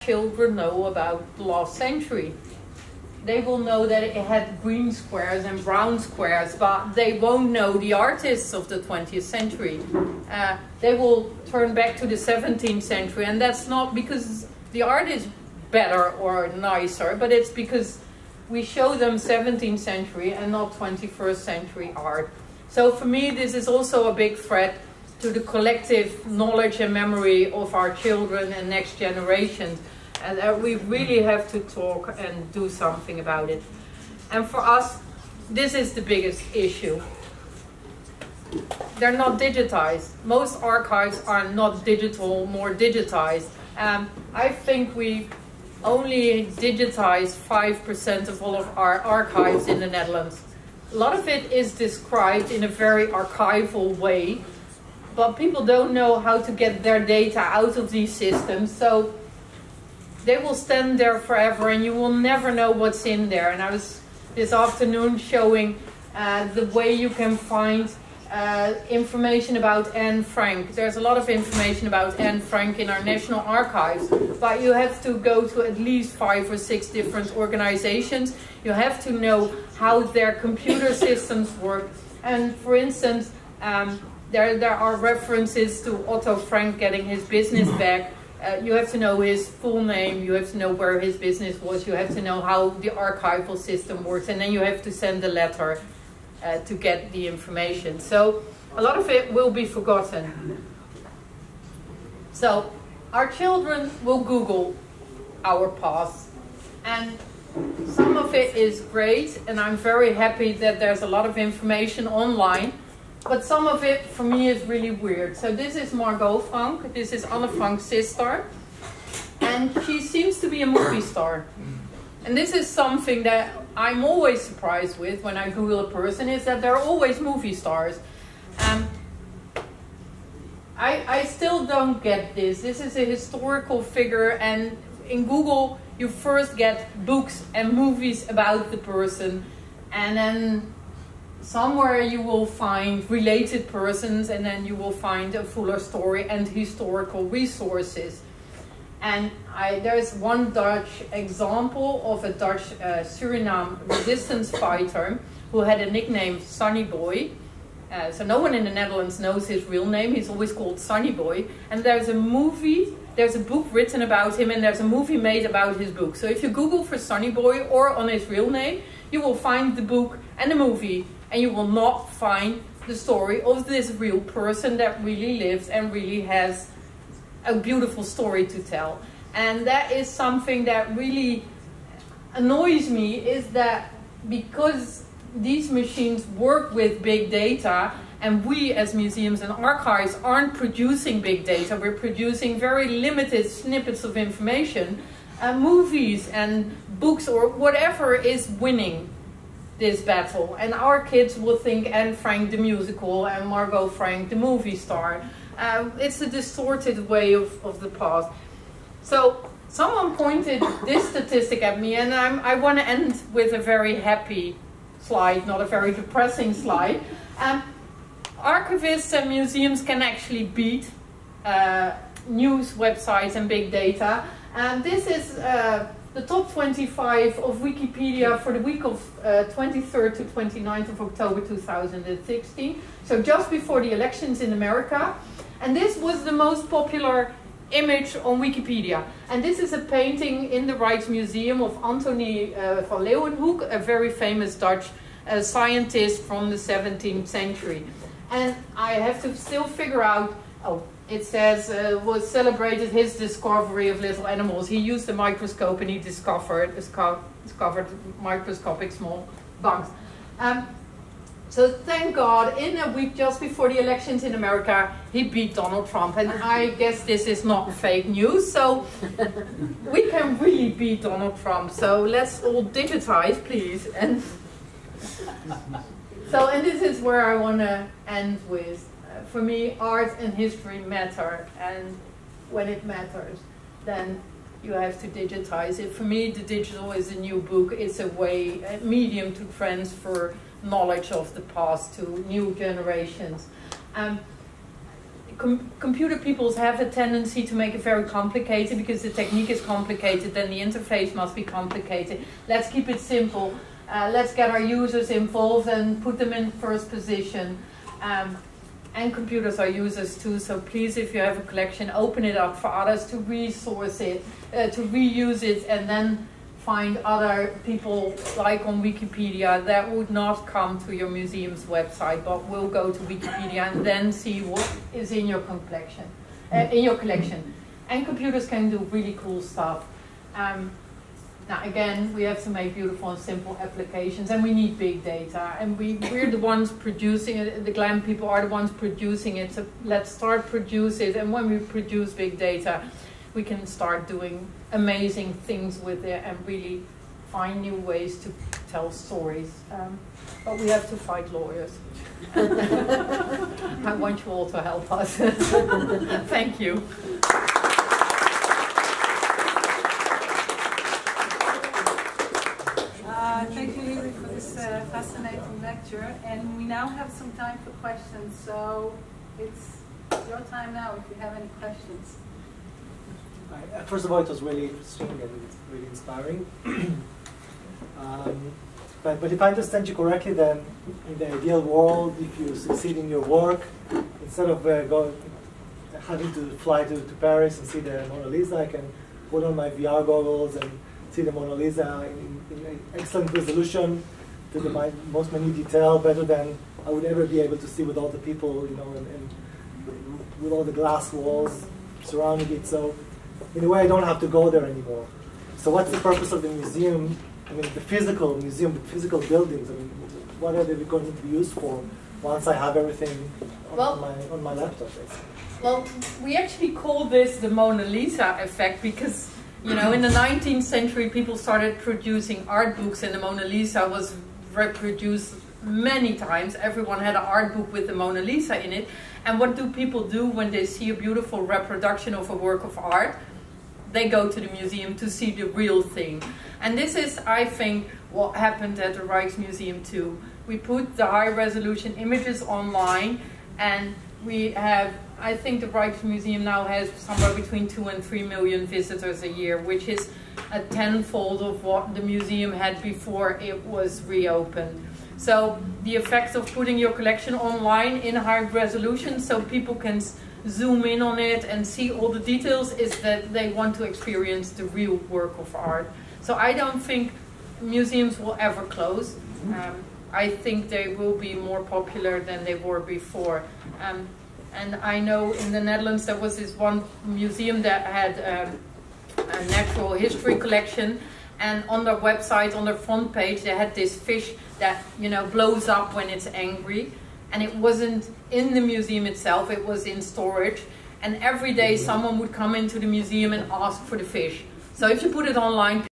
children know about the last century. They will know that it had green squares and brown squares, but they won't know the artists of the 20th century. They will turn back to the 17th century, and that's not because the art is better or nicer, but it's because we show them 17th century and not 21st century art. So for me, this is also a big threat to the collective knowledge and memory of our children and next generations. And we really have to talk and do something about it. And for us, this is the biggest issue. They're not digitized. Most archives are not digital, more digitized. I think we only digitize 5% of all of our archives in the Netherlands. A lot of it is described in a very archival way, but people don't know how to get their data out of these systems. So they will stand there forever and you will never know what's in there. And I was this afternoon showing the way you can find information about Anne Frank. There's a lot of information about Anne Frank in our national archives, but you have to go to at least 5 or 6 different organizations. You have to know how their computer systems work. And for instance, there are references to Otto Frank getting his business back. You have to know his full name, you have to know where his business was, you have to know how the archival system works, and then you have to send a letter to get the information. So a lot of it will be forgotten. So our children will Google our past, and some of it is great, and I'm very happy that there's a lot of information online. But some of it, for me, is really weird. So this is Margot Frank. This is Anne Frank's sister. And she seems to be a movie star. And this is something that I'm always surprised with when I Google a person, is that they're always movie stars. I still don't get this. This is a historical figure, and in Google, you first get books and movies about the person, and then somewhere you will find related persons, and then you will find a fuller story and historical resources. And there's one Dutch example of a Dutch Suriname resistance fighter who had a nickname Sunny Boy. So no one in the Netherlands knows his real name. He's always called Sunny Boy. And there's a book written about him, and there's a movie made about his book. So if you Google for Sunny Boy or on his real name, you will find the book and the movie. And you will not find the story of this real person that really lives and really has a beautiful story to tell. And that is something that really annoys me, is that because these machines work with big data, and we as museums and archives aren't producing big data, we're producing very limited snippets of information, movies and books or whatever is winning this battle. And our kids will think Anne Frank the musical and Margot Frank the movie star. It's a distorted way of the past. So someone pointed this statistic at me, and I want to end with a very happy slide, not a very depressing slide. Archivists and museums can actually beat news websites and big data. And this is the top 25 of Wikipedia for the week of 23rd to 29th of October 2016. So just before the elections in America. And this was the most popular image on Wikipedia. And this is a painting in the Rijksmuseum of Antonie van Leeuwenhoek, a very famous Dutch scientist from the 17th century. And I have to still figure out, it says, was celebrated his discovery of little animals. He used a microscope and he discovered microscopic small bugs. So thank God, in a week just before the elections in America, he beat Donald Trump. And I guess this is not fake news, so we can really beat Donald Trump. So let's all digitize, please. And so, and this is where I want to end with. For me, art and history matter, and when it matters, then you have to digitize it. For me, the digital is a new book. It's a way, a medium to transfer knowledge of the past to new generations. computer people have a tendency to make it very complicated because the technique is complicated, then the interface must be complicated. Let's keep it simple. Let's get our users involved and put them in first position. And computers are users too, so please, if you have a collection, open it up for others to resource it, to reuse it, and then find other people, like on Wikipedia, that would not come to your museum's website, but will go to Wikipedia and then see what is in your collection. And computers can do really cool stuff. Now again, we have to make beautiful and simple applications, and we need big data, and we're the ones producing it. The GLAM people are the ones producing it, so let's start produce it, and when we produce big data, we can start doing amazing things with it and really find new ways to tell stories. But we have to fight lawyers. I want you all to help us. Thank you. Thank you, Lizi, for this fascinating lecture. And we now have some time for questions, so it's your time now if you have any questions. First of all, it was really interesting and really inspiring. But if I understand you correctly, then in the ideal world, if you succeed in your work, instead of having to fly to Paris and see the Mona Lisa, I can put on my VR goggles and see the Mona Lisa in excellent resolution, to the most minute detail, better than I would ever be able to see with all the people, you know, and with all the glass walls surrounding it. So in a way, I don't have to go there anymore. So what's the purpose of the museum? I mean, the physical museum, the physical buildings. I mean, what are they going to be used for once I have everything on my laptop? Basically? Well, we actually call this the Mona Lisa effect because, you know, in the 19th century, people started producing art books, and the Mona Lisa was reproduced many times. Everyone had an art book with the Mona Lisa in it. And what do people do when they see a beautiful reproduction of a work of art? They go to the museum to see the real thing. And this is, I think, what happened at the Rijksmuseum too. We put the high-resolution images online, and we have, I think the Rijksmuseum now has somewhere between 2 and 3 million visitors a year, which is a tenfold of what the museum had before it was reopened. So the effect of putting your collection online in high resolution so people can zoom in on it and see all the details is that they want to experience the real work of art. So I don't think museums will ever close. I think they will be more popular than they were before. And I know in the Netherlands there was this one museum that had a natural history collection, and on their website, on their front page, they had this fish that, you know, blows up when it's angry. And it wasn't in the museum itself, it was in storage. And every day someone would come into the museum and ask for the fish. So if you put it online,